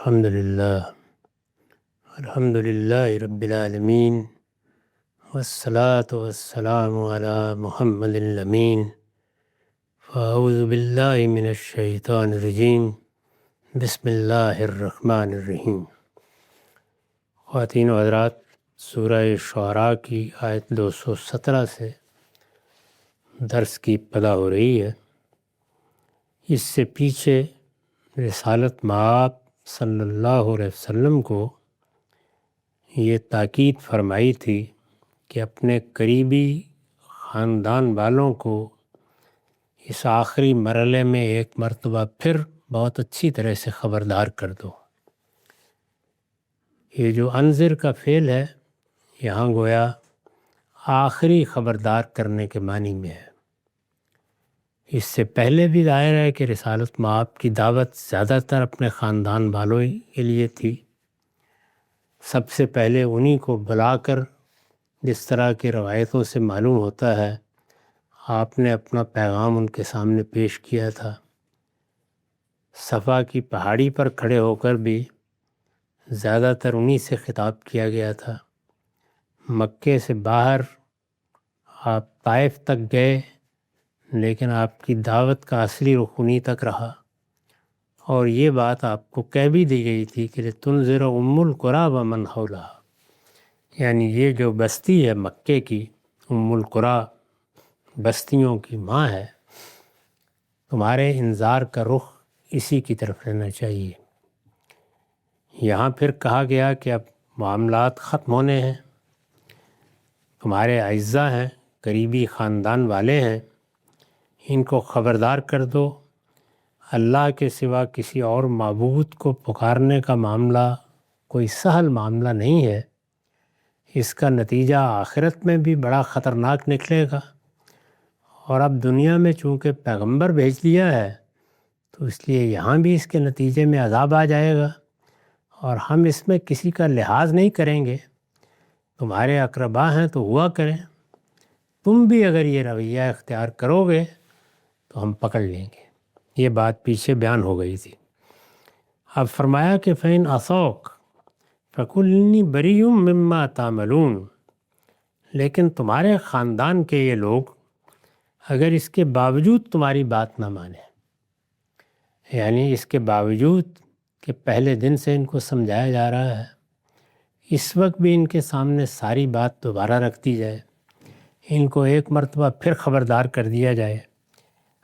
الحمد للہ رب العالمین والصلاة والسلام علی محمد الامین فاعوذ باللہ من الشیطان الرجیم بسم اللہ الرحمن الرحیم۔ خواتین و حضرات، سورہ شعراء کی آیت 217 سے درس کی ابتدا ہو رہی ہے۔ اس سے پیچھے رسالت مآب صلی اللہ علیہ وسلم کو یہ تاکید فرمائی تھی کہ اپنے قریبی خاندان والوں کو اس آخری مرحلے میں ایک مرتبہ پھر بہت اچھی طرح سے خبردار کر دو۔ یہ جو انذر کا فعل ہے یہاں گویا آخری خبردار کرنے کے معنی میں ہے۔ اس سے پہلے بھی ظاہر ہے کہ رسالت مآب کی دعوت زیادہ تر اپنے خاندان والوں کے لیے تھی۔ سب سے پہلے انہی کو بلا کر، جس طرح کی روایتوں سے معلوم ہوتا ہے، آپ نے اپنا پیغام ان کے سامنے پیش کیا تھا۔ صفا کی پہاڑی پر کھڑے ہو کر بھی زیادہ تر انہی سے خطاب کیا گیا تھا۔ مکے سے باہر آپ طائف تک گئے، لیکن آپ کی دعوت کا اصلی رخ انہی تک رہا، اور یہ بات آپ کو کہہ بھی دی گئی تھی کہ لِتُنذِرَ أُمُّ الْقُرَىٰ وَمَنْ حَوْلَهَا، یعنی یہ جو بستی ہے مکے کی، ام القریٰ بستیوں کی ماں ہے، تمہارے انذار کا رخ اسی کی طرف رہنا چاہیے۔ یہاں پھر کہا گیا کہ اب معاملات ختم ہونے ہیں، تمہارے اعزاء ہیں، قریبی خاندان والے ہیں، ان کو خبردار کر دو۔ اللہ کے سوا کسی اور معبود کو پکارنے کا معاملہ کوئی سہل معاملہ نہیں ہے۔ اس کا نتیجہ آخرت میں بھی بڑا خطرناک نکلے گا، اور اب دنیا میں چونکہ پیغمبر بھیج دیا ہے تو اس لیے یہاں بھی اس کے نتیجے میں عذاب آ جائے گا، اور ہم اس میں کسی کا لحاظ نہیں کریں گے۔ تمہارے اقربا ہیں تو ہوا کریں، تم بھی اگر یہ رویہ اختیار کرو گے تو ہم پکڑ لیں گے۔ یہ بات پیچھے بیان ہو گئی تھی۔ اب فرمایا کہ فَإِنْ عَصَوْكَ فَقُلْ إِنِّي بَرِيٌّ مِّمَّا تَعْمَلُونَ، لیکن تمہارے خاندان کے یہ لوگ اگر اس کے باوجود تمہاری بات نہ مانیں، یعنی اس کے باوجود کہ پہلے دن سے ان کو سمجھایا جا رہا ہے، اس وقت بھی ان کے سامنے ساری بات دوبارہ رکھ دی جائے، ان کو ایک مرتبہ پھر خبردار کر دیا جائے،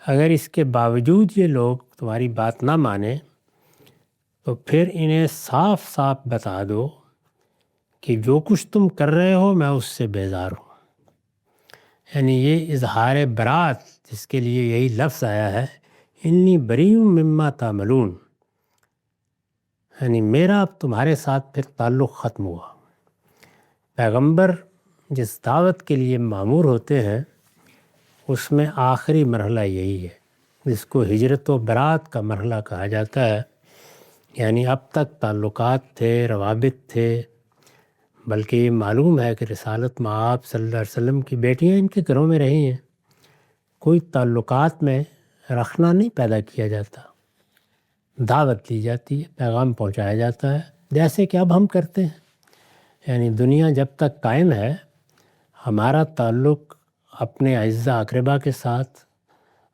اگر اس کے باوجود یہ لوگ تمہاری بات نہ مانیں تو پھر انہیں صاف صاف بتا دو کہ جو کچھ تم کر رہے ہو میں اس سے بیزار ہوں۔ یعنی یہ اظہار برات جس کے لیے یہی لفظ آیا ہے، انی بری مما تعملون، یعنی میرا اب تمہارے ساتھ پھر تعلق ختم ہوا۔ پیغمبر جس دعوت کے لیے مامور ہوتے ہیں اس میں آخری مرحلہ یہی ہے، جس کو ہجرت و برات کا مرحلہ کہا جاتا ہے۔ یعنی اب تک تعلقات تھے، روابط تھے، بلکہ یہ معلوم ہے کہ رسالت مآب صلی اللہ علیہ وسلم کی بیٹیاں ان کے گھروں میں رہی ہیں، کوئی تعلقات میں رکھنا نہیں پیدا کیا جاتا، دعوت دی جاتی ہے، پیغام پہنچایا جاتا ہے، جیسے کہ اب ہم کرتے ہیں۔ یعنی دنیا جب تک قائم ہے ہمارا تعلق اپنے اعزاء اقربا کے ساتھ،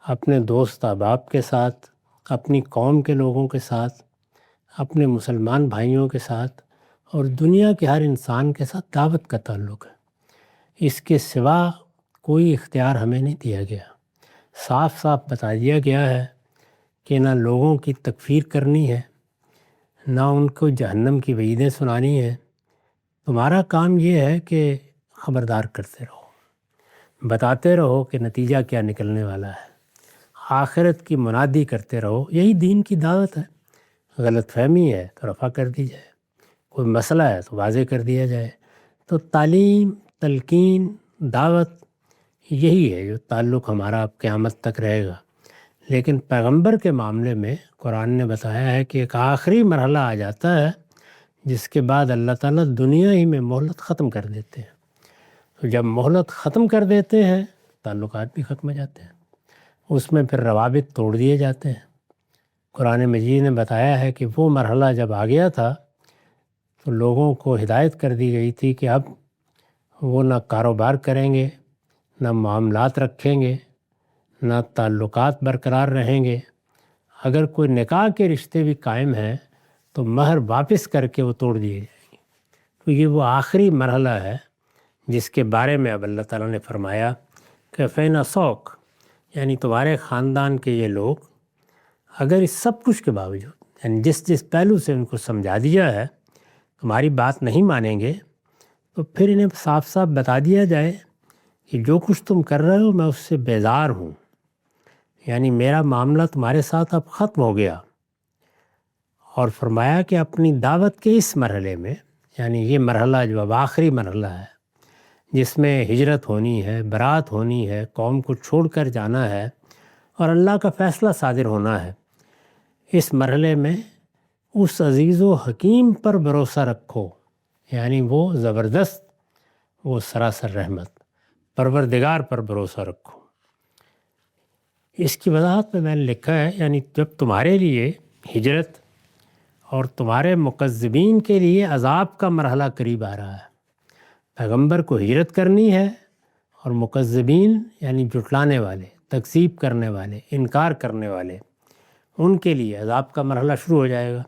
اپنے دوست احباب کے ساتھ، اپنی قوم کے لوگوں کے ساتھ، اپنے مسلمان بھائیوں کے ساتھ، اور دنیا کے ہر انسان کے ساتھ دعوت کا تعلق ہے۔ اس کے سوا کوئی اختیار ہمیں نہیں دیا گیا۔ صاف صاف بتا دیا گیا ہے کہ نہ لوگوں کی تکفیر کرنی ہے، نہ ان کو جہنم کی وعیدیں سنانی ہیں۔ تمہارا کام یہ ہے کہ خبردار کرتے رہو، بتاتے رہو کہ نتیجہ کیا نکلنے والا ہے، آخرت کی منادی کرتے رہو، یہی دین کی دعوت ہے۔ غلط فہمی ہے تو رفع کر دی جائے، کوئی مسئلہ ہے تو واضح کر دیا جائے۔ تو تعلیم، تلقین، دعوت یہی ہے جو تعلق ہمارا اب قیامت تک رہے گا۔ لیکن پیغمبر کے معاملے میں قرآن نے بتایا ہے کہ ایک آخری مرحلہ آ جاتا ہے جس کے بعد اللہ تعالیٰ دنیا ہی میں مہلت ختم کر دیتے ہیں۔ تو جب مہلت ختم کر دیتے ہیں تعلقات بھی ختم ہو جاتے ہیں، اس میں پھر روابط توڑ دیے جاتے ہیں۔ قرآن مجید نے بتایا ہے کہ وہ مرحلہ جب آ گیا تھا تو لوگوں کو ہدایت کر دی گئی تھی کہ اب وہ نہ کاروبار کریں گے، نہ معاملات رکھیں گے، نہ تعلقات برقرار رہیں گے۔ اگر کوئی نکاح کے رشتے بھی قائم ہیں تو مہر واپس کر کے وہ توڑ دیے جائیں گے۔ تو یہ وہ آخری مرحلہ ہے جس کے بارے میں اب اللہ تعالیٰ نے فرمایا کہ فین سوک، یعنی تمہارے خاندان کے یہ لوگ اگر اس سب کچھ کے باوجود، یعنی جس پہلو سے ان کو سمجھا دیا ہے، تمہاری بات نہیں مانیں گے، تو پھر انہیں صاف صاف بتا دیا جائے کہ جو کچھ تم کر رہے ہو میں اس سے بیزار ہوں، یعنی میرا معاملہ تمہارے ساتھ اب ختم ہو گیا۔ اور فرمایا کہ اپنی دعوت کے اس مرحلے میں، یعنی یہ مرحلہ جو اب آخری مرحلہ ہے جس میں ہجرت ہونی ہے، برات ہونی ہے، قوم کو چھوڑ کر جانا ہے اور اللہ کا فیصلہ صادر ہونا ہے، اس مرحلے میں اس عزیز و حکیم پر بھروسہ رکھو، یعنی وہ زبردست، وہ سراسر رحمت، پروردگار پر بھروسہ رکھو۔ اس کی وضاحت میں نے لکھا ہے، یعنی جب تمہارے لیے ہجرت اور تمہارے مکذبین کے لیے عذاب کا مرحلہ قریب آ رہا ہے، پیغمبر کو ہجرت کرنی ہے اور مکذبین یعنی جھٹلانے والے، تکذیب کرنے والے، انکار کرنے والے، ان کے لیے عذاب کا مرحلہ شروع ہو جائے گا۔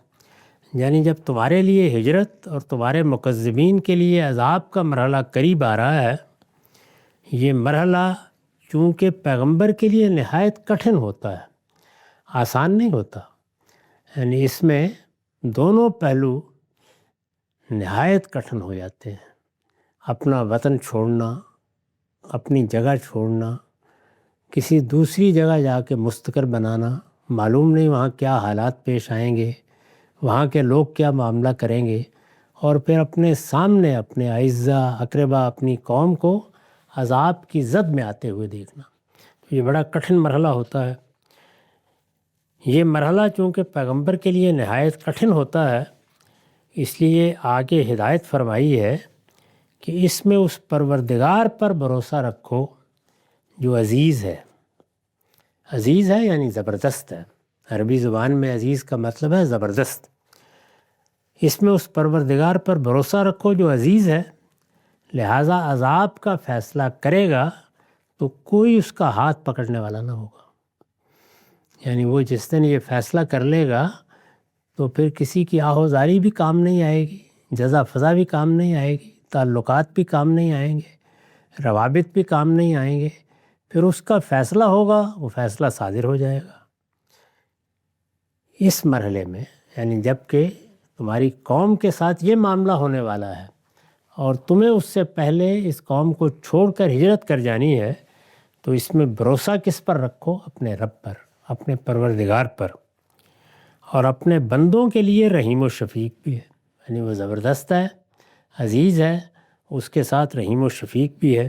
یعنی جب تمہارے لیے ہجرت اور تمہارے مکذبین کے لیے عذاب کا مرحلہ قریب آ رہا ہے، یہ مرحلہ چونکہ پیغمبر کے لیے نہایت کٹھن ہوتا ہے، آسان نہیں ہوتا، یعنی اس میں دونوں پہلو نہایت کٹھن ہو جاتے ہیں۔ اپنا وطن چھوڑنا، اپنی جگہ چھوڑنا، کسی دوسری جگہ جا کے مستقر بنانا، معلوم نہیں وہاں کیا حالات پیش آئیں گے، وہاں کے لوگ کیا معاملہ کریں گے، اور پھر اپنے سامنے اپنے اعزا اقربا اپنی قوم کو عذاب کی زد میں آتے ہوئے دیکھنا، یہ بڑا کٹھن مرحلہ ہوتا ہے۔ یہ مرحلہ چونکہ پیغمبر کے لیے نہایت کٹھن ہوتا ہے، اس لیے آگے ہدایت فرمائی ہے کہ اس میں اس پروردگار پر بھروسہ رکھو جو عزیز ہے۔ عزیز ہے یعنی زبردست ہے، عربی زبان میں عزیز کا مطلب ہے زبردست۔ اس میں اس پروردگار پر بھروسہ رکھو جو عزیز ہے، لہٰذا عذاب کا فیصلہ کرے گا تو کوئی اس کا ہاتھ پکڑنے والا نہ ہوگا، یعنی وہ جس دن یہ فیصلہ کر لے گا تو پھر کسی کی آہوزاری بھی کام نہیں آئے گی، جزا فضا بھی کام نہیں آئے گی، تعلقات بھی کام نہیں آئیں گے، روابط بھی کام نہیں آئیں گے، پھر اس کا فیصلہ ہوگا، وہ فیصلہ صادر ہو جائے گا۔ اس مرحلے میں یعنی جب کہ تمہاری قوم کے ساتھ یہ معاملہ ہونے والا ہے اور تمہیں اس سے پہلے اس قوم کو چھوڑ کر ہجرت کر جانی ہے، تو اس میں بھروسہ کس پر رکھو؟ اپنے رب پر، اپنے پروردگار پر، اور اپنے بندوں کے لیے رحیم و شفیق بھی ہے، یعنی وہ زبردست ہے، عزیز ہے، اس کے ساتھ رحیم و شفیق بھی ہے،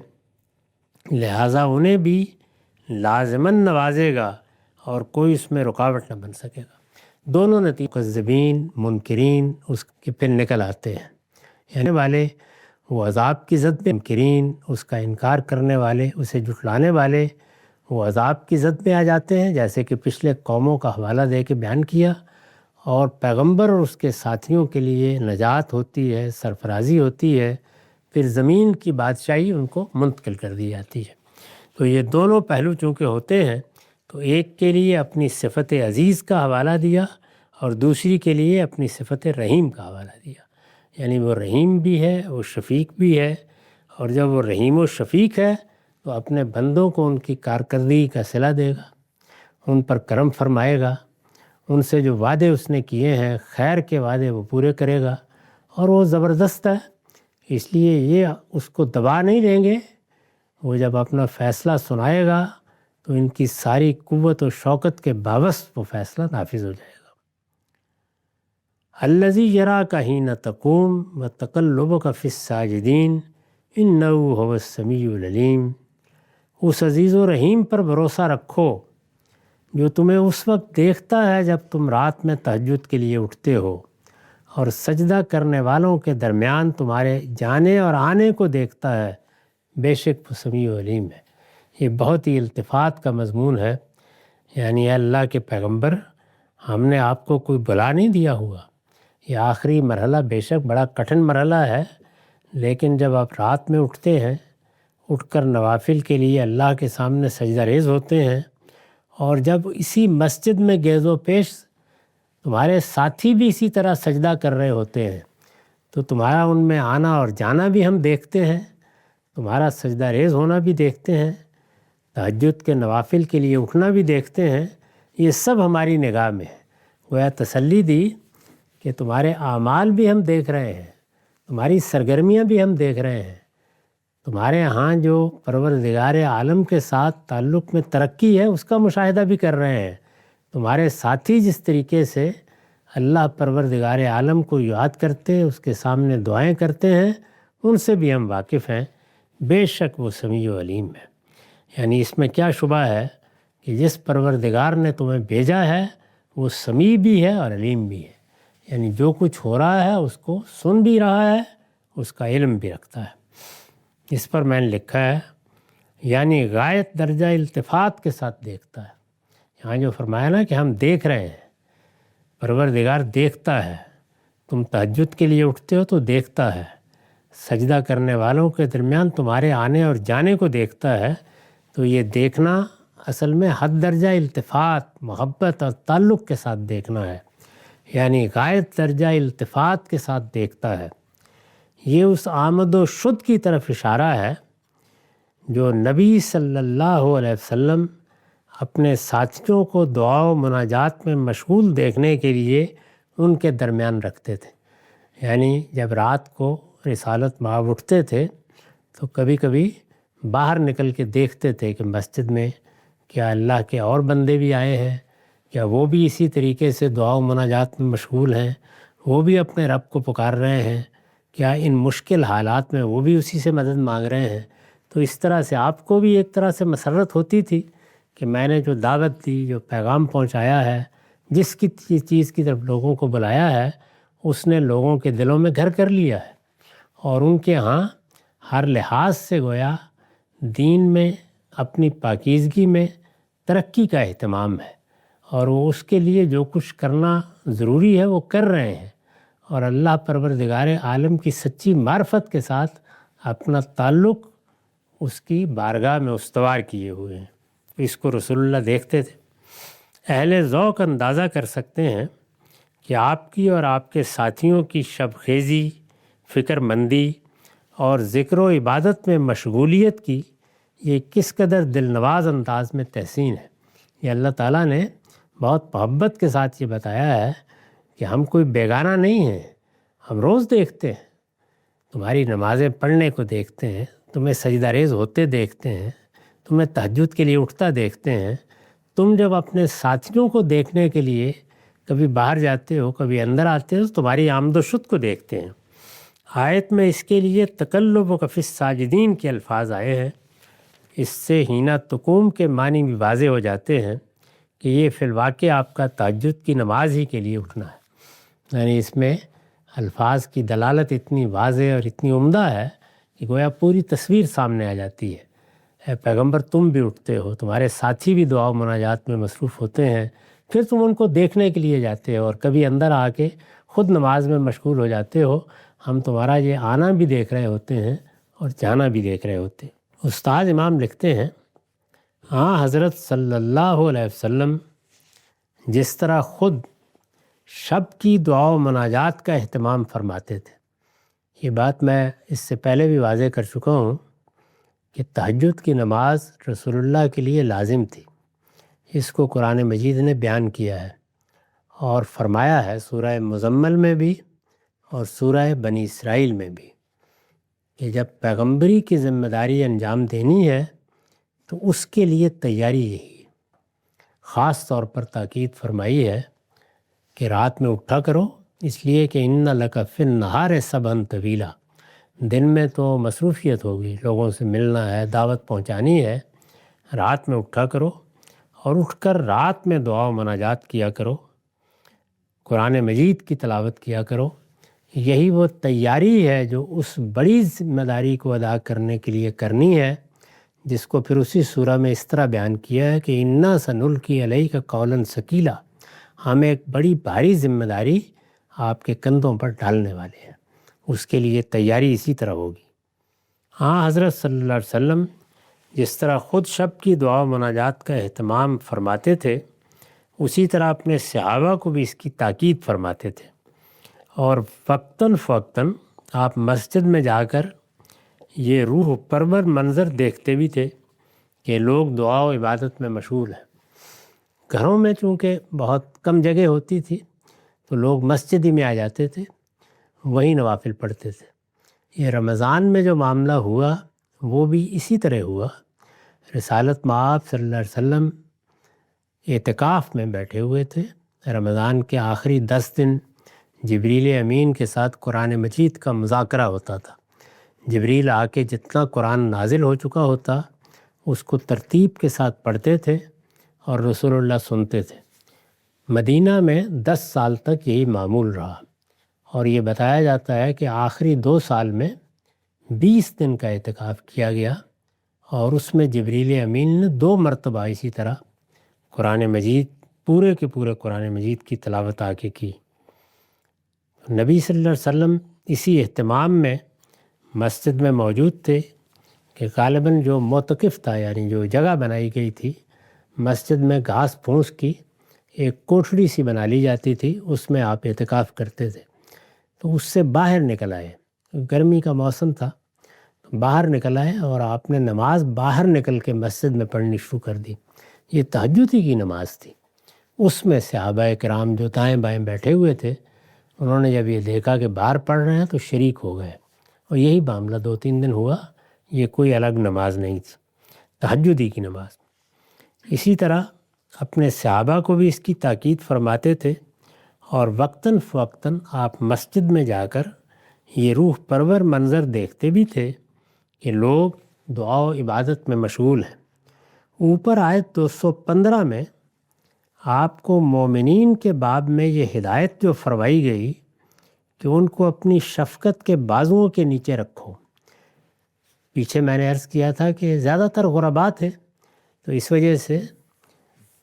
لہٰذا انہیں بھی لازماً نوازے گا اور کوئی اس میں رکاوٹ نہ بن سکے گا۔ دونوں نتیجے مکذبین، منکرین اس کے پھر نکل آتے ہیں، یعنی والے وہ عذاب کی زد میں، منکرین اس کا انکار کرنے والے، اسے جھٹلانے والے وہ عذاب کی زد میں آ جاتے ہیں، جیسے کہ پچھلے قوموں کا حوالہ دے کے بیان کیا، اور پیغمبر اور اس کے ساتھیوں کے لیے نجات ہوتی ہے، سرفرازی ہوتی ہے، پھر زمین کی بادشاہی ان کو منتقل کر دی جاتی ہے۔ تو یہ دونوں پہلو چونکہ ہوتے ہیں، تو ایک کے لیے اپنی صفت عزیز کا حوالہ دیا اور دوسری کے لیے اپنی صفت رحیم کا حوالہ دیا، یعنی وہ رحیم بھی ہے، وہ شفیق بھی ہے، اور جب وہ رحیم و شفیق ہے تو اپنے بندوں کو ان کی کارکردگی کا صلہ دے گا، ان پر کرم فرمائے گا، ان سے جو وعدے اس نے کیے ہیں خیر کے وعدے وہ پورے کرے گا، اور وہ زبردست ہے، اس لیے یہ اس کو دبا نہیں دیں گے۔ وہ جب اپنا فیصلہ سنائے گا تو ان کی ساری قوت و شوکت کے باوجود وہ فیصلہ نافذ ہو جائے گا۔ الذی یراک حین تقوم وتقلبک فی الساجدین انہ ھو السمیع العلیم۔ اس عزیز و رحیم پر بھروسہ رکھو جو تمہیں اس وقت دیکھتا ہے جب تم رات میں تہجد کے لیے اٹھتے ہو، اور سجدہ کرنے والوں کے درمیان تمہارے جانے اور آنے کو دیکھتا ہے، بے شک وہ سمیع و علیم ہے۔ یہ بہت ہی التفات کا مضمون ہے، یعنی اے اللہ کے پیغمبر، ہم نے آپ کو کوئی بلا نہیں دیا ہوا۔ یہ آخری مرحلہ بے شک بڑا کٹھن مرحلہ ہے، لیکن جب آپ رات میں اٹھتے ہیں، اٹھ کر نوافل کے لیے اللہ کے سامنے سجدہ ریز ہوتے ہیں، اور جب اسی مسجد میں گیز و پیش تمہارے ساتھی بھی اسی طرح سجدہ کر رہے ہوتے ہیں، تو تمہارا ان میں آنا اور جانا بھی ہم دیکھتے ہیں، تمہارا سجدہ ریز ہونا بھی دیکھتے ہیں، تہجد کے نوافل کے لیے اٹھنا بھی دیکھتے ہیں، یہ سب ہماری نگاہ میں ہے۔ گویا تسلی دی کہ تمہارے اعمال بھی ہم دیکھ رہے ہیں، تمہاری سرگرمیاں بھی ہم دیکھ رہے ہیں، تمہارے ہاں جو پروردگار عالم کے ساتھ تعلق میں ترقی ہے اس کا مشاہدہ بھی کر رہے ہیں، تمہارے ساتھی جس طریقے سے اللہ پروردگار عالم کو یاد کرتے ہیں، اس کے سامنے دعائیں کرتے ہیں، ان سے بھی ہم واقف ہیں۔ بے شک وہ سمیع و علیم ہے۔ یعنی اس میں کیا شبہ ہے کہ جس پروردگار نے تمہیں بھیجا ہے وہ سمیع بھی ہے اور علیم بھی ہے، یعنی جو کچھ ہو رہا ہے اس کو سن بھی رہا ہے، اس کا علم بھی رکھتا ہے۔ اس پر میں نے لکھا ہے یعنی غایت درجہ التفات کے ساتھ دیکھتا ہے۔ یہاں جو فرمایا نا کہ ہم دیکھ رہے ہیں، پروردگار دیکھتا ہے، تم تہجد کے لیے اٹھتے ہو تو دیکھتا ہے، سجدہ کرنے والوں کے درمیان تمہارے آنے اور جانے کو دیکھتا ہے، تو یہ دیکھنا اصل میں حد درجہ التفات، محبت اور تعلق کے ساتھ دیکھنا ہے، یعنی غایت درجہ التفات کے ساتھ دیکھتا ہے۔ یہ اس آمد و شد کی طرف اشارہ ہے جو نبی صلی اللہ علیہ وسلم اپنے ساتھیوں کو دعا و مناجات میں مشغول دیکھنے کے لیے ان کے درمیان رکھتے تھے۔ یعنی جب رات کو رسالت مآب اٹھتے تھے تو کبھی کبھی باہر نکل کے دیکھتے تھے کہ مسجد میں کیا اللہ کے اور بندے بھی آئے ہیں، کیا وہ بھی اسی طریقے سے دعا و مناجات میں مشغول ہیں، وہ بھی اپنے رب کو پکار رہے ہیں، کیا ان مشکل حالات میں وہ بھی اسی سے مدد مانگ رہے ہیں۔ تو اس طرح سے آپ کو بھی ایک طرح سے مسرت ہوتی تھی کہ میں نے جو دعوت دی، جو پیغام پہنچایا ہے، جس کی چیز کی طرف لوگوں کو بلایا ہے، اس نے لوگوں کے دلوں میں گھر کر لیا ہے، اور ان کے ہاں ہر لحاظ سے گویا دین میں اپنی پاکیزگی میں ترقی کا اہتمام ہے، اور وہ اس کے لیے جو کچھ کرنا ضروری ہے وہ کر رہے ہیں، اور اللہ پروردگار عالم کی سچی معرفت کے ساتھ اپنا تعلق اس کی بارگاہ میں استوار کیے ہوئے ہیں۔ اس کو رسول اللہ دیکھتے تھے۔ اہل ذوق اندازہ کر سکتے ہیں کہ آپ کی اور آپ کے ساتھیوں کی شب خیزی، فکر مندی اور ذکر و عبادت میں مشغولیت کی یہ کس قدر دل نواز انداز میں تحسین ہے۔ یہ اللہ تعالیٰ نے بہت محبت کے ساتھ یہ بتایا ہے کہ ہم کوئی بیگانہ نہیں ہیں، ہم روز دیکھتے ہیں، تمہاری نمازیں پڑھنے کو دیکھتے ہیں، تمہیں سجدہ ریز ہوتے دیکھتے ہیں، تمہیں تہجد کے لیے اٹھتا دیکھتے ہیں۔ تم جب اپنے ساتھیوں کو دیکھنے کے لیے کبھی باہر جاتے ہو، کبھی اندر آتے ہو، تو تمہاری آمد و شد کو دیکھتے ہیں۔ آیت میں اس کے لیے تقلب و کفی الساجدین کے الفاظ آئے ہیں۔ اس سے ہینہ تقوم کے معنی بھی واضح ہو جاتے ہیں کہ یہ فی الواقع آپ کا تہجد کی نماز ہی کے لیے اٹھنا ہے۔ یعنی اس میں الفاظ کی دلالت اتنی واضح اور اتنی عمدہ ہے کہ گویا پوری تصویر سامنے آ جاتی ہے۔ اے پیغمبر، تم بھی اٹھتے ہو، تمہارے ساتھی بھی دعا و مناجات میں مصروف ہوتے ہیں، پھر تم ان کو دیکھنے کے لیے جاتے ہو، اور کبھی اندر آ کے خود نماز میں مشغول ہو جاتے ہو۔ ہم تمہارا یہ آنا بھی دیکھ رہے ہوتے ہیں اور جانا بھی دیکھ رہے ہوتے ہیں۔ استاد امام لکھتے ہیں، ہاں حضرت صلی اللہ علیہ وسلم جس طرح خود شب کی دعا و مناجات کا اہتمام فرماتے تھے، یہ بات میں اس سے پہلے بھی واضح کر چکا ہوں کہ تہجد کی نماز رسول اللہ کے لیے لازم تھی۔ اس کو قرآن مجید نے بیان کیا ہے اور فرمایا ہے سورہ مزمل میں بھی اور سورہ بنی اسرائیل میں بھی کہ جب پیغمبری کی ذمہ داری انجام دینی ہے تو اس کے لیے تیاری یہی ہے۔ خاص طور پر تاکید فرمائی ہے کہ رات میں اٹھا کرو، اس لیے کہ ان لک فی النہار سبحا طویلا، دن میں تو مصروفیت ہوگی، لوگوں سے ملنا ہے، دعوت پہنچانی ہے، رات میں اٹھا کرو، اور اٹھ کر رات میں دعا و مناجات کیا کرو، قرآن مجید کی تلاوت کیا کرو۔ یہی وہ تیاری ہے جو اس بڑی ذمہ داری کو ادا کرنے کے لیے کرنی ہے، جس کو پھر اسی سورہ میں اس طرح بیان کیا ہے کہ انا سنلقی علیک قولا ثقیلا، ہم ایک بڑی بھاری ذمہ داری آپ کے کندھوں پر ڈالنے والے ہیں، اس کے لیے تیاری اسی طرح ہوگی۔ ہاں، حضرت صلی اللہ علیہ وسلم جس طرح خود شب کی دعا و مناجات کا اہتمام فرماتے تھے، اسی طرح اپنے صحابہ کو بھی اس کی تاکید فرماتے تھے، اور وقتاً فوقتاً آپ مسجد میں جا کر یہ روح پرور منظر دیکھتے بھی تھے کہ لوگ دعا و عبادت میں مشغول ہیں۔ گھروں میں چونکہ بہت کم جگہ ہوتی تھی تو لوگ مسجد ہی میں آ جاتے تھے، وہیں نوافل پڑھتے تھے۔ یہ رمضان میں جو معاملہ ہوا وہ بھی اسی طرح ہوا۔ رسالت مآب صلی اللہ علیہ وسلم اعتکاف میں بیٹھے ہوئے تھے۔ رمضان کے آخری 10 دن جبریل امین کے ساتھ قرآن مجید کا مذاکرہ ہوتا تھا۔ جبریل آ کے جتنا قرآن نازل ہو چکا ہوتا اس کو ترتیب کے ساتھ پڑھتے تھے اور رسول اللہ سنتے تھے۔ مدینہ میں 10 سال تک یہی معمول رہا، اور یہ بتایا جاتا ہے کہ آخری 2 سال میں 20 دن کا اعتکاف کیا گیا، اور اس میں جبریل امین نے 2 مرتبہ اسی طرح قرآن مجید پورے کے پورے قرآن مجید کی تلاوت آ کے کی۔ نبی صلی اللہ علیہ وسلم اسی اہتمام میں مسجد میں موجود تھے کہ غالباً جو معتکف تھا، یعنی جو جگہ بنائی گئی تھی مسجد میں گھاس پھوس کی، ایک کوٹھڑی سی بنا لی جاتی تھی، اس میں آپ اعتکاف کرتے تھے، تو اس سے باہر نکل آئے۔ گرمی کا موسم تھا، باہر نکل آئے اور آپ نے نماز باہر نکل کے مسجد میں پڑھنی شروع کر دی۔ یہ تہجد کی نماز تھی۔ اس میں صحابہ کرام جو دائیں بائیں بیٹھے ہوئے تھے، انہوں نے جب یہ دیکھا کہ باہر پڑھ رہے ہیں تو شریک ہو گئے، اور یہی معاملہ 2-3 دن ہوا۔ یہ کوئی الگ نماز نہیں تھی، تہجدی کی نماز۔ اسی طرح اپنے صحابہ کو بھی اس کی تاکید فرماتے تھے، اور وقتاً فوقتاً آپ مسجد میں جا کر یہ روح پرور منظر دیکھتے بھی تھے کہ لوگ دعا و عبادت میں مشغول ہیں۔ اوپر آیت 215 میں آپ کو مومنین کے باب میں یہ ہدایت جو فرمائی گئی کہ ان کو اپنی شفقت کے بازوؤں کے نیچے رکھو۔ پیچھے میں نے عرض کیا تھا کہ زیادہ تر غربا تھے، تو اس وجہ سے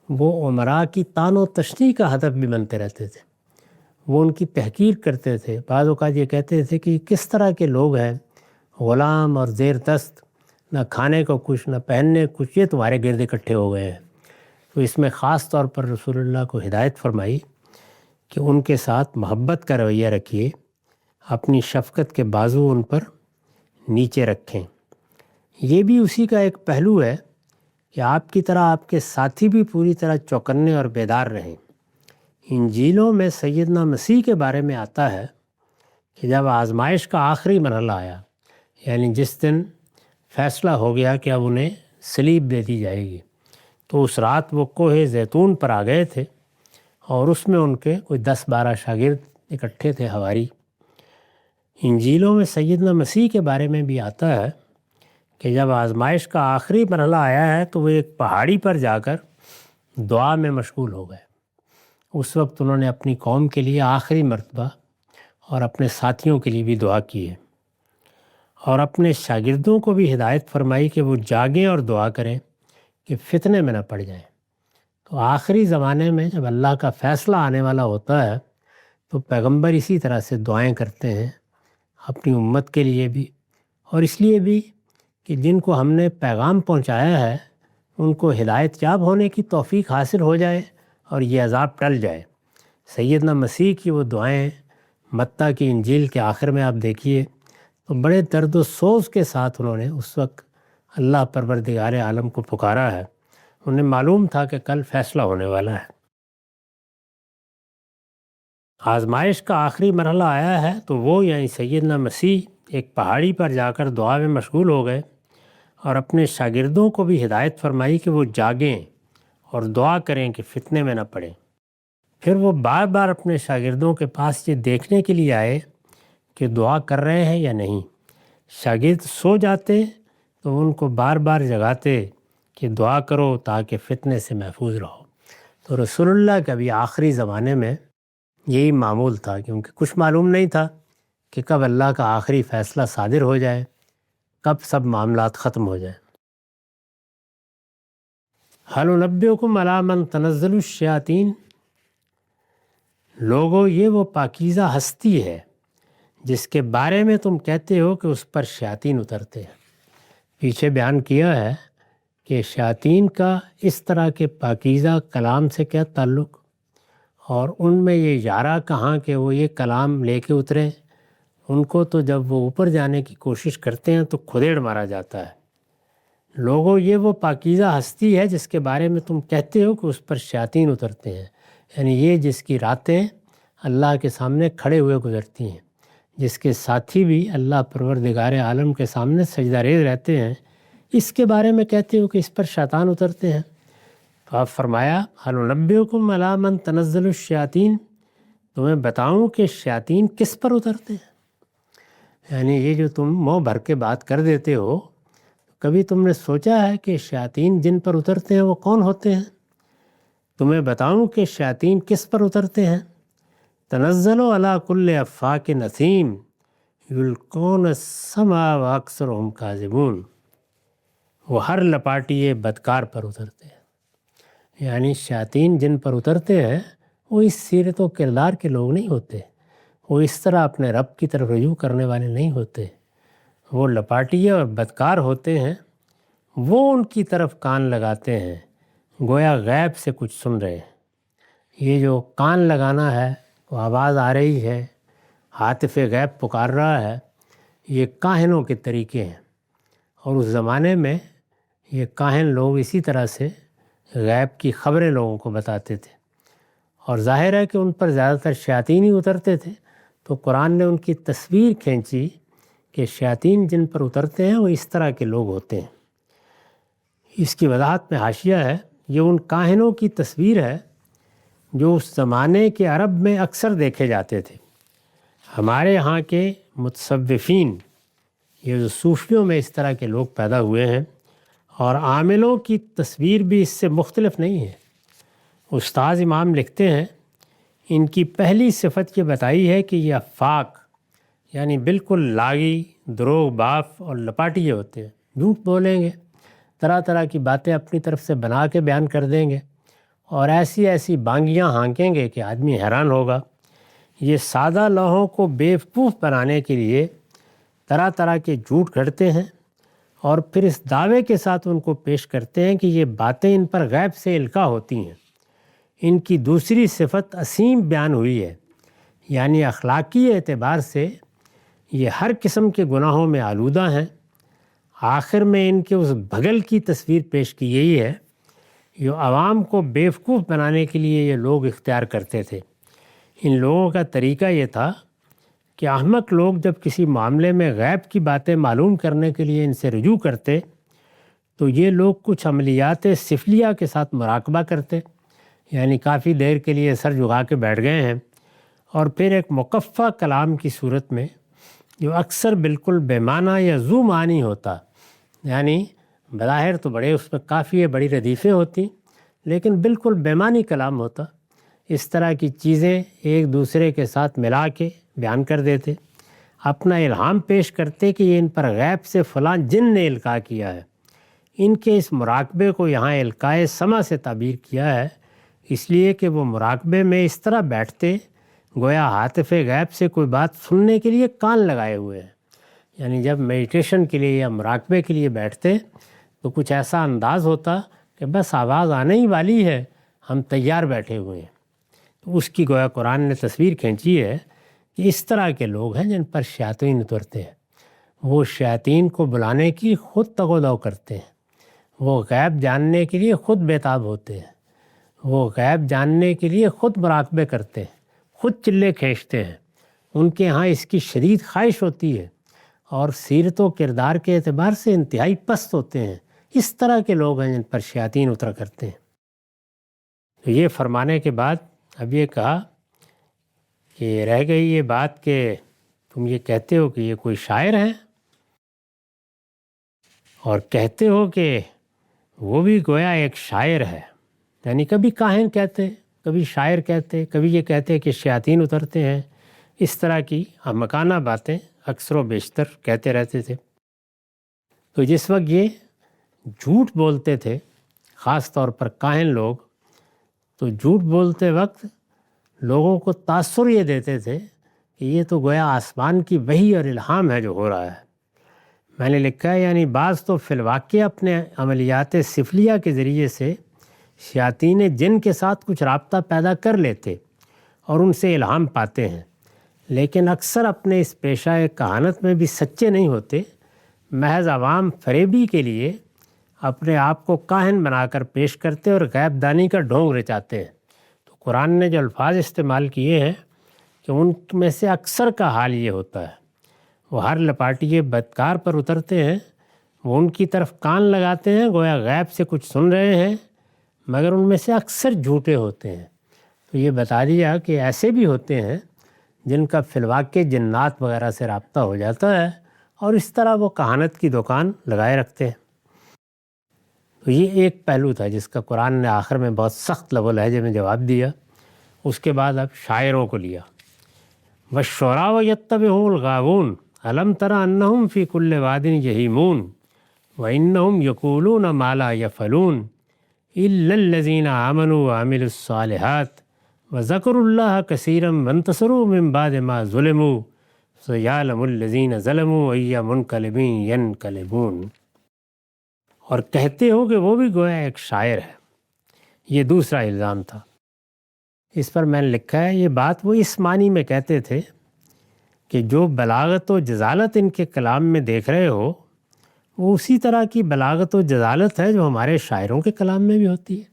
وہ عمراء کی طعن و تشنیع کا ہدف بھی بنتے رہتے تھے۔ وہ ان کی تحقیر کرتے تھے، بعض اوقات یہ کہتے تھے کہ کس طرح کے لوگ ہیں، غلام اور زیر دست، نہ کھانے کو کچھ نہ پہننے کچھ، یہ تمہارے گرد اکٹھے ہو گئے ہیں۔ تو اس میں خاص طور پر رسول اللہ کو ہدایت فرمائی کہ ان کے ساتھ محبت کا رویہ رکھیے، اپنی شفقت کے بازو ان پر نیچے رکھیں۔ یہ بھی اسی کا ایک پہلو ہے کہ آپ کی طرح آپ کے ساتھی بھی پوری طرح چوکنے اور بیدار رہیں۔ انجیلوں میں سیدنا مسیح کے بارے میں آتا ہے کہ جب آزمائش کا آخری مرحلہ آیا، یعنی جس دن فیصلہ ہو گیا کہ اب انہیں صلیب دے دی جائے گی، تو اس رات وہ کوہ زیتون پر آ گئے تھے، اور اس میں ان کے کوئی 10-12 شاگرد اکٹھے تھے، حواری۔ انجیلوں میں سیدنا مسیح کے بارے میں بھی آتا ہے کہ جب آزمائش کا آخری مرحلہ آیا ہے تو وہ ایک پہاڑی پر جا کر دعا میں مشغول ہو گئے۔ اس وقت انہوں نے اپنی قوم کے لیے آخری مرتبہ اور اپنے ساتھیوں کے لیے بھی دعا کی ہے، اور اپنے شاگردوں کو بھی ہدایت فرمائی کہ وہ جاگیں اور دعا کریں کہ فتنے میں نہ پڑ جائیں۔ تو آخری زمانے میں جب اللہ کا فیصلہ آنے والا ہوتا ہے تو پیغمبر اسی طرح سے دعائیں کرتے ہیں اپنی امت کے لیے بھی، اور اس لیے بھی کہ جن کو ہم نے پیغام پہنچایا ہے ان کو ہدایت یاب ہونے کی توفیق حاصل ہو جائے اور یہ عذاب ٹل جائے۔ سیدنا مسیح کی وہ دعائیں متی کی انجیل کے آخر میں آپ دیکھیے تو بڑے درد و سوز کے ساتھ انہوں نے اس وقت اللہ پروردگار عالم کو پکارا ہے۔ انہیں معلوم تھا کہ کل فیصلہ ہونے والا ہے۔ آزمائش کا آخری مرحلہ آیا ہے تو وہ یعنی سیدنا مسیح ایک پہاڑی پر جا کر دعا میں مشغول ہو گئے، اور اپنے شاگردوں کو بھی ہدایت فرمائی کہ وہ جاگیں اور دعا کریں کہ فتنے میں نہ پڑیں۔ پھر وہ بار بار اپنے شاگردوں کے پاس یہ دیکھنے کے لیے آئے کہ دعا کر رہے ہیں یا نہیں۔ شاگرد سو جاتے تو ان کو بار بار جگاتے کہ دعا کرو تاکہ فتنے سے محفوظ رہو۔ تو رسول اللہ کا بھی آخری زمانے میں یہی معمول تھا، کیونکہ کچھ معلوم نہیں تھا کہ کب اللہ کا آخری فیصلہ صادر ہو جائے، کب سب معاملات ختم ہو جائیں۔ هل ننبئکم علی من تنزل الشیاطین، لوگو یہ وہ پاکیزہ ہستی ہے جس کے بارے میں تم کہتے ہو کہ اس پر شیاطین اترتے ہیں۔ پیچھے بیان کیا ہے کہ شیاطین کا اس طرح کے پاکیزہ کلام سے کیا تعلق، اور ان میں یہ یارہ کہاں کہ وہ یہ کلام لے کے اتریں۔ ان کو تو جب وہ اوپر جانے کی کوشش کرتے ہیں تو کھدیڑ مارا جاتا ہے۔ لوگوں یہ وہ پاکیزہ ہستی ہے جس کے بارے میں تم کہتے ہو کہ اس پر شیاطین اترتے ہیں، یعنی یہ جس کی راتیں اللہ کے سامنے کھڑے ہوئے گزرتی ہیں، جس کے ساتھی بھی اللہ پروردگار عالم کے سامنے سجدہ ریز رہتے ہیں، اس کے بارے میں کہتے ہو کہ اس پر شیطان اترتے ہیں۔ تو آپ فرمایا هل انبئکم علی من تنزل الشیاطین، تمہیں بتاؤں کہ شیاطین کس پر اترتے ہیں؟ یعنی یہ جو تم منہ بھر کے بات کر دیتے ہو، کبھی تم نے سوچا ہے کہ شیاطین جن پر اترتے ہیں وہ کون ہوتے ہیں؟ تمہیں بتاؤں کہ شیاطین کس پر اترتے ہیں؟ تنزل علی کل افاک نثیم یلقون السمع واکثرهم کاذبون، وہ ہر لپاٹیے بدکار پر اترتے ہیں۔ یعنی شیاطین جن پر اترتے ہیں وہ اس سیرت و کردار کے لوگ نہیں ہوتے، وہ اس طرح اپنے رب کی طرف رجوع کرنے والے نہیں ہوتے، وہ لپاٹیے اور بدکار ہوتے ہیں۔ وہ ان کی طرف کان لگاتے ہیں گویا غیب سے کچھ سن رہے ہیں۔ یہ جو کان لگانا ہے، وہ آواز آ رہی ہے، ہاتف غیب پکار رہا ہے، یہ کاہنوں کے طریقے ہیں۔ اور اس زمانے میں یہ کاہن لوگ اسی طرح سے غیب کی خبریں لوگوں کو بتاتے تھے، اور ظاہر ہے کہ ان پر زیادہ تر شیاطین ہی اترتے تھے۔ تو قرآن نے ان کی تصویر کھینچی کہ شیاطین جن پر اترتے ہیں وہ اس طرح کے لوگ ہوتے ہیں۔ اس کی وضاحت میں حاشیہ ہے، یہ ان کاہنوں کی تصویر ہے جو اس زمانے کے عرب میں اکثر دیکھے جاتے تھے۔ ہمارے یہاں کے متصوفین، یہ جو صوفیوں میں اس طرح کے لوگ پیدا ہوئے ہیں، اور عاملوں کی تصویر بھی اس سے مختلف نہیں ہے۔ استاذ امام لکھتے ہیں ان کی پہلی صفت یہ بتائی ہے کہ یہ افاق یعنی بالکل لاغی، دروغ باف اور لپاٹیے ہوتے ہیں، جھوٹ بولیں گے، طرح طرح کی باتیں اپنی طرف سے بنا کے بیان کر دیں گے، اور ایسی ایسی بانگیاں ہانکیں گے کہ آدمی حیران ہوگا۔ یہ سادہ لوحوں کو بیوقوف بنانے کے لیے طرح طرح کے جھوٹ گھڑتے ہیں، اور پھر اس دعوے کے ساتھ ان کو پیش کرتے ہیں کہ یہ باتیں ان پر غیب سے القاء ہوتی ہیں۔ ان کی دوسری صفت اسیم بیان ہوئی ہے، یعنی اخلاقی اعتبار سے یہ ہر قسم کے گناہوں میں آلودہ ہیں۔ آخر میں ان کے اس بھگل کی تصویر پیش کی گئی ہے جو عوام کو بیوقوف بنانے کے لیے یہ لوگ اختیار کرتے تھے۔ ان لوگوں کا طریقہ یہ تھا کہ احمق لوگ جب کسی معاملے میں غیب کی باتیں معلوم کرنے کے لیے ان سے رجوع کرتے تو یہ لوگ کچھ عملیات سفلیہ کے ساتھ مراقبہ کرتے، یعنی کافی دیر کے لیے سر جھکا کے بیٹھ گئے ہیں، اور پھر ایک مکفّہ کلام کی صورت میں جو اکثر بالکل بے معنی یا ذو معنی ہوتا، یعنی بظاہر تو بڑے اس میں کافی بڑی ردیفیں ہوتی لیکن بالکل بے معنی کلام ہوتا، اس طرح کی چیزیں ایک دوسرے کے ساتھ ملا کے بیان کر دیتے، اپنا الہام پیش کرتے کہ یہ ان پر غیب سے فلاں جن نے القاء کیا ہے۔ ان کے اس مراقبے کو یہاں القائے سما سے تعبیر کیا ہے، اس لیے کہ وہ مراقبے میں اس طرح بیٹھتے گویا ہاتف غیب سے کوئی بات سننے کے لیے کان لگائے ہوئے ہیں۔ یعنی جب میڈیٹیشن کے لیے یا مراقبے کے لیے بیٹھتے تو کچھ ایسا انداز ہوتا کہ بس آواز آنے ہی والی ہے، ہم تیار بیٹھے ہوئے ہیں۔ تو اس کی گویا قرآن نے تصویر کھینچی ہے کہ اس طرح کے لوگ ہیں جن پر شیاطین اترتے ہیں۔ وہ شیاطین کو بلانے کی خود تگ و دو کرتے ہیں، وہ غیب جاننے کے لیے خود بیتاب ہوتے ہیں، وہ غیب جاننے کے لیے خود مراقبے کرتے ہیں، خود چلے کھینچتے ہیں، ان کے ہاں اس کی شدید خواہش ہوتی ہے، اور سیرت و کردار کے اعتبار سے انتہائی پست ہوتے ہیں۔ اس طرح کے لوگ ہیں جن پر شیاطین اترا کرتے ہیں۔ تو یہ فرمانے کے بعد اب یہ کہا کہ رہ گئی یہ بات کہ تم یہ کہتے ہو کہ یہ کوئی شاعر ہے، اور کہتے ہو کہ وہ بھی گویا ایک شاعر ہے، یعنی کبھی کاہن کہتے، کبھی شاعر کہتے، کبھی یہ کہتے کہ شیاطین اترتے ہیں۔ اس طرح کی احمقانہ باتیں اکثر و بیشتر کہتے رہتے تھے۔ تو جس وقت یہ جھوٹ بولتے تھے، خاص طور پر کاہن لوگ، تو جھوٹ بولتے وقت لوگوں کو تاثر یہ دیتے تھے کہ یہ تو گویا آسمان کی وحی اور الہام ہے جو ہو رہا ہے۔ میں نے لکھا ہے یعنی بعض تو فی الواقع اپنے عملیات سفلیہ کے ذریعے سے شیاطین جن کے ساتھ کچھ رابطہ پیدا کر لیتے اور ان سے الہام پاتے ہیں، لیکن اکثر اپنے اس پیشہ کہانت میں بھی سچے نہیں ہوتے، محض عوام فریبی کے لیے اپنے آپ کو کاہن بنا کر پیش کرتے اور غیب دانی کا ڈھونگ رچاتے ہیں۔ تو قرآن نے جو الفاظ استعمال کیے ہیں کہ ان میں سے اکثر کا حال یہ ہوتا ہے، وہ ہر لپاٹیے بدکار پر اترتے ہیں، وہ ان کی طرف کان لگاتے ہیں گویا غیب سے کچھ سن رہے ہیں، مگر ان میں سے اکثر جھوٹے ہوتے ہیں۔ تو یہ بتا دیا کہ ایسے بھی ہوتے ہیں جن کا فی الواقع جنات وغیرہ سے رابطہ ہو جاتا ہے اور اس طرح وہ کہانت کی دکان لگائے رکھتے ہیں۔ تو یہ ایک پہلو تھا جس کا قرآن نے آخر میں بہت سخت لب و لہجے میں جواب دیا۔ اس کے بعد اب شاعروں کو لیا۔ وَالشُّعَرَاءُ يَتَّبِعُهُمُ الْغَاوُونَ أَلَمْ تَرَ أَنَّهُمْ فِي كُلِّ وَادٍ يَهِيمُونَ وَإِنَّهُمْ يَقُولُونَ مَا لَا يَفْعَلُونَ إِلَّا الَّذِينَ آمَنُوا وَعَمِلُوا الصَّالِحَاتِ وَذَكَرُوا اللَّهَ كَثِيرًا وَانتَصَرُوا مِن بَعْدِ مَا ظُلِمُوا سَيَعْلَمُ الَّذِينَ ظَلَمُوا أَيَّ مُنقَلِبٍ يَنقَلِبُونَ۔ اور کہتے ہو کہ وہ بھی گویا ایک شاعر ہے، یہ دوسرا الزام تھا۔ اس پر میں نے لکھا ہے یہ بات وہ اس معنی میں کہتے تھے کہ جو بلاغت و جزالت ان کے کلام میں دیکھ رہے ہو وہ اسی طرح کی بلاغت و جزالت ہے جو ہمارے شاعروں کے کلام میں بھی ہوتی ہے۔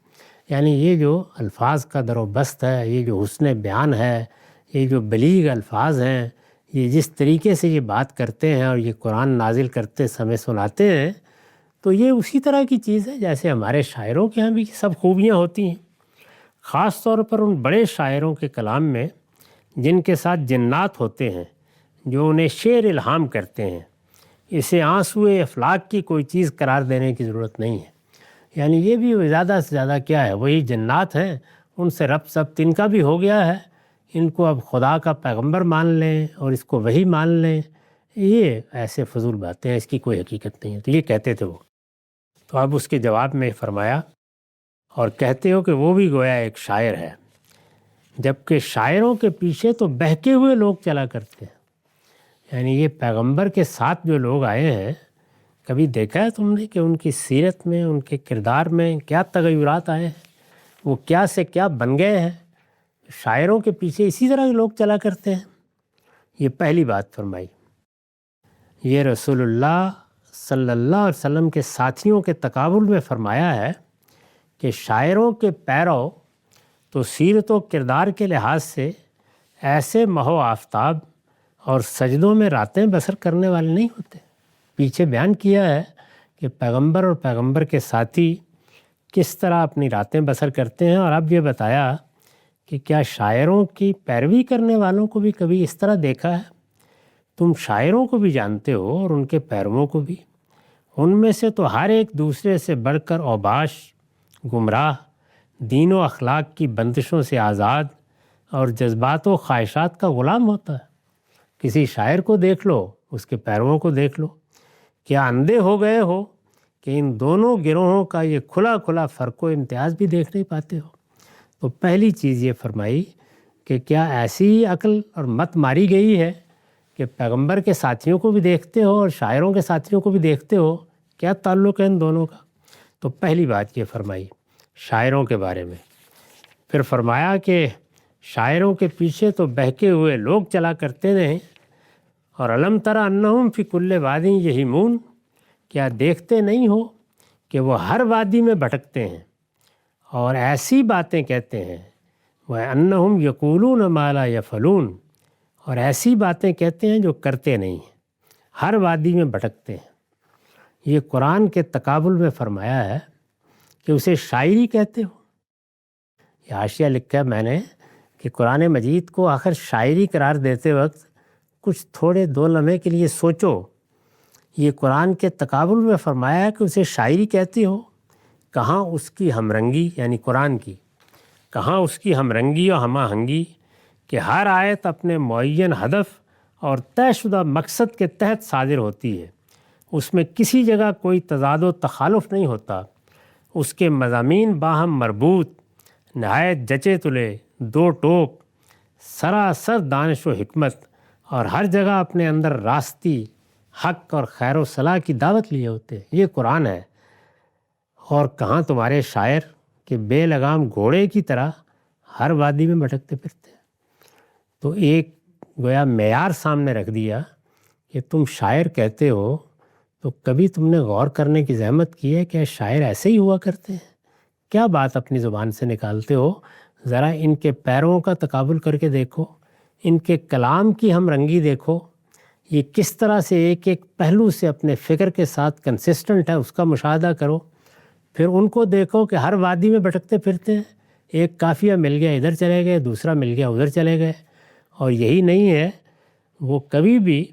یعنی یہ جو الفاظ کا در و بست ہے، یہ جو حسن بیان ہے، یہ جو بلیغ الفاظ ہیں، یہ جس طریقے سے یہ بات کرتے ہیں اور یہ قرآن نازل کرتے سمے سناتے ہیں، تو یہ اسی طرح کی چیز ہے جیسے ہمارے شاعروں کے ہاں بھی سب خوبیاں ہوتی ہیں۔ خاص طور پر ان بڑے شاعروں کے کلام میں جن کے ساتھ جنات ہوتے ہیں جو انہیں شعر الہام کرتے ہیں، اسے آنسوئے افلاک کی کوئی چیز قرار دینے کی ضرورت نہیں ہے۔ یعنی یہ بھی زیادہ سے زیادہ کیا ہے، وہی جنات ہیں، ان سے ربط ضبط ان کا بھی ہو گیا ہے، ان کو اب خدا کا پیغمبر مان لیں اور اس کو وہی مان لیں، یہ ایسے فضول باتیں ہیں، اس کی کوئی حقیقت نہیں ہے۔ تو یہ کہتے تھے وہ۔ تو اب اس کے جواب میں فرمایا اور کہتے ہو کہ وہ بھی گویا ایک شاعر ہے، جبکہ شاعروں کے پیچھے تو بہکے ہوئے لوگ چلا کرتے ہیں۔ یعنی یہ پیغمبر کے ساتھ جو لوگ آئے ہیں، کبھی دیکھا ہے تم نے کہ ان کی سیرت میں، ان کے کردار میں کیا تغیرات آئے ہیں، وہ کیا سے کیا بن گئے ہیں؟ شاعروں کے پیچھے اسی طرح کے لوگ چلا کرتے ہیں۔ یہ پہلی بات فرمائی۔ یہ رسول اللہ صلی اللہ علیہ وسلم کے ساتھیوں کے تقابل میں فرمایا ہے کہ شاعروں کے پیرو تو سیرت و کردار کے لحاظ سے ایسے ماہ و آفتاب اور سجدوں میں راتیں بسر کرنے والے نہیں ہوتے۔ پیچھے بیان کیا ہے کہ پیغمبر اور پیغمبر کے ساتھی کس طرح اپنی راتیں بسر کرتے ہیں، اور اب یہ بتایا کہ کیا شاعروں کی پیروی کرنے والوں کو بھی کبھی اس طرح دیکھا ہے؟ تم شاعروں کو بھی جانتے ہو اور ان کے پیرووں کو بھی، ان میں سے تو ہر ایک دوسرے سے بڑھ کر اوباش، گمراہ، دین و اخلاق کی بندشوں سے آزاد اور جذبات و خواہشات کا غلام ہوتا ہے۔ کسی شاعر کو دیکھ لو، اس کے پیرووں کو دیکھ لو، کیا اندھے ہو گئے ہو کہ ان دونوں گروہوں کا یہ کھلا کھلا فرق و امتیاز بھی دیکھ نہیں پاتے ہو؟ تو پہلی چیز یہ فرمائی کہ کیا ایسی عقل اور مت ماری گئی ہے کہ پیغمبر کے ساتھیوں کو بھی دیکھتے ہو اور شاعروں کے ساتھیوں کو بھی دیکھتے ہو؟ کیا تعلق ہے ان دونوں کا؟ تو پہلی بات یہ فرمائی شاعروں کے بارے میں۔ پھر فرمایا کہ شاعروں کے پیچھے تو بہکے ہوئے لوگ چلا کرتے رہیں، اور الم تر انہم فی کل وادٍ یہیمون، کیا دیکھتے نہیں ہو کہ وہ ہر وادی میں بھٹکتے ہیں اور ایسی باتیں کہتے ہیں، وہ انہم یقولون ما لا یفعلون، اور ایسی باتیں کہتے ہیں جو کرتے نہیں ہیں، ہر وادی میں بھٹکتے ہیں۔ یہ قرآن کے تقابل میں فرمایا ہے کہ اسے شاعری کہتے ہو۔ یہ حاشیہ لکھا ہے میں نے کہ قرآن مجید کو آخر شاعری قرار دیتے وقت کچھ تھوڑے دو لمحے کے لیے سوچو، یہ قرآن کے تقابل میں فرمایا ہے کہ اسے شاعری کہتے ہو، کہاں اس کی ہمرنگی یعنی قرآن کی، کہاں اس کی ہمرنگی اور ہمہ ہنگی کہ ہر آیت اپنے معین ہدف اور طے شدہ مقصد کے تحت صادر ہوتی ہے، اس میں کسی جگہ کوئی تضاد و تخالف نہیں ہوتا، اس کے مضامین باہم مربوط، نہایت جچے تلے، دو ٹوک سراسر دانش و حکمت اور ہر جگہ اپنے اندر راستی، حق اور خیر و صلاح کی دعوت لیے ہوتے ہیں۔ یہ قرآن ہے۔ اور کہاں تمہارے شاعر کہ بے لگام گھوڑے کی طرح ہر وادی میں بھٹکتے پھرتے ہیں۔ تو ایک گویا معیار سامنے رکھ دیا کہ تم شاعر کہتے ہو، تو کبھی تم نے غور کرنے کی زحمت کی ہے کہ شاعر ایسے ہی ہوا کرتے ہیں؟ کیا بات اپنی زبان سے نکالتے ہو؟ ذرا ان کے پیروں کا تقابل کر کے دیکھو، ان کے کلام کی ہم رنگی دیکھو، یہ کس طرح سے ایک ایک پہلو سے اپنے فکر کے ساتھ کنسسٹنٹ ہے، اس کا مشاہدہ کرو۔ پھر ان کو دیکھو کہ ہر وادی میں بھٹکتے پھرتے ہیں، ایک قافیہ مل گیا ادھر چلے گئے، دوسرا مل گیا ادھر چلے گئے، اور یہی نہیں ہے، وہ کبھی بھی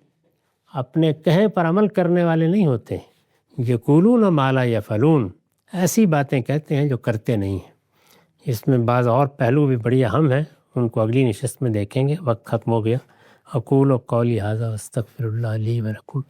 اپنے کہے پر عمل کرنے والے نہیں ہوتے۔ یقولون ما لا یفعلون، ایسی باتیں کہتے ہیں جو کرتے نہیں ہیں۔ اس میں بعض اور پہلو بھی بڑی اہم ہیں، ان کو اگلی نشست میں دیکھیں گے۔ وقت ختم ہو گیا۔ اقول قولی ھذا واستغفر اللہ لی ولکم۔